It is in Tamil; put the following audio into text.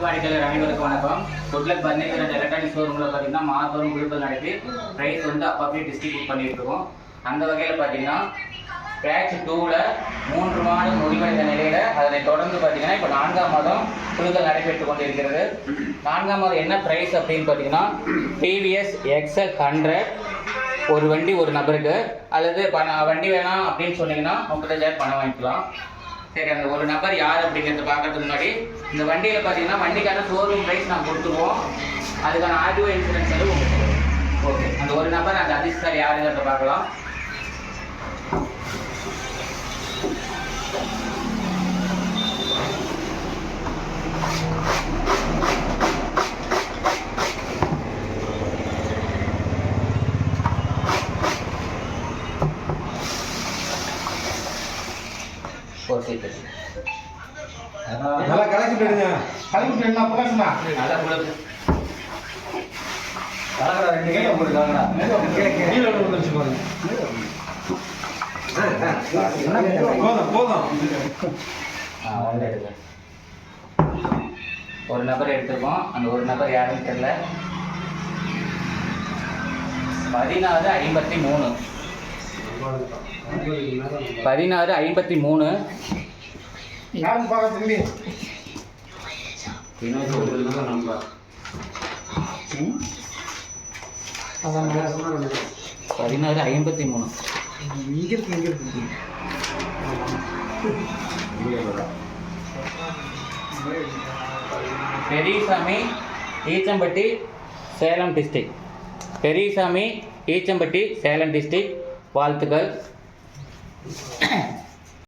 வாடிக்கையாளர் அனைவருக்கும் வணக்கம். குட்லக் பர்னிச்சர் எலக்ட்ரானிக் ஷோரூமில் பார்த்தீங்கன்னா மாதம் விழுப்புரம் நடத்தி ப்ரைஸ் வந்து அப்பப்பே டிஸ்ட்ரிபியூட் பண்ணிட்டு இருக்கோம். அந்த வகையில் பார்த்தீங்கன்னா பேட்ச் 2ல் 3 மாதம் முடிவடைந்த நிலையில் அதனை தொடர்ந்து பார்த்தீங்கன்னா இப்போ 4ஆம் மாதம் குழுக்கள் நடைபெற்று கொண்டிருக்கிறது. 4ஆம் மாதம் என்ன ப்ரைஸ் அப்படின்னு பார்த்தீங்கன்னா டிவிஎஸ் எக்ஸல் 100 ஒரு வண்டி ஒரு நபருக்கு, அல்லது வண்டி வேணாம் அப்படின்னு சொன்னீங்கன்னா 35,000 பணம் வாங்கிக்கலாம். சரி, அந்த ஒரு நபர் யார் அப்படிங்கிறத பார்க்கறதுக்கு முன்னாடி இந்த வண்டியில் பார்த்தீங்கன்னா வண்டிக்கான ஷோரூம் ப்ரைஸ் நான் கொடுத்துருவோம். அதுக்கான ஆர்டிஓ இன்சூரன்ஸ் வந்து உங்களுக்கு ஓகே. அந்த ஒரு நபர் அந்த அதிர்ஷ்டர் யாருங்கிறத பார்க்கலாம். நல்லா கலெக்ஷன் எடுங்க. கலெக்ஷன் என்ன பிரகாசனா நல்லா உங்களுக்கு கலகடா ரெண்டு கை உங்களுக்கு வாங்கடா. கீழ வந்துருச்சு பாருங்க. போதும். ஒரு நபர் எடுத்துருக்கோம். அந்த ஒரு நபர் யாருன்னு தெரியல. 1653 யாரும் பார்க்க தம்பி. 1653 பெரியசாமி ஈச்சம்பட்டி சேலம் டிஸ்ட்ரிக்ட். பெரியசாமி ஈச்சம்பட்டி சேலம் டிஸ்ட்ரிக்ட் வாழ்த்துக்கள்.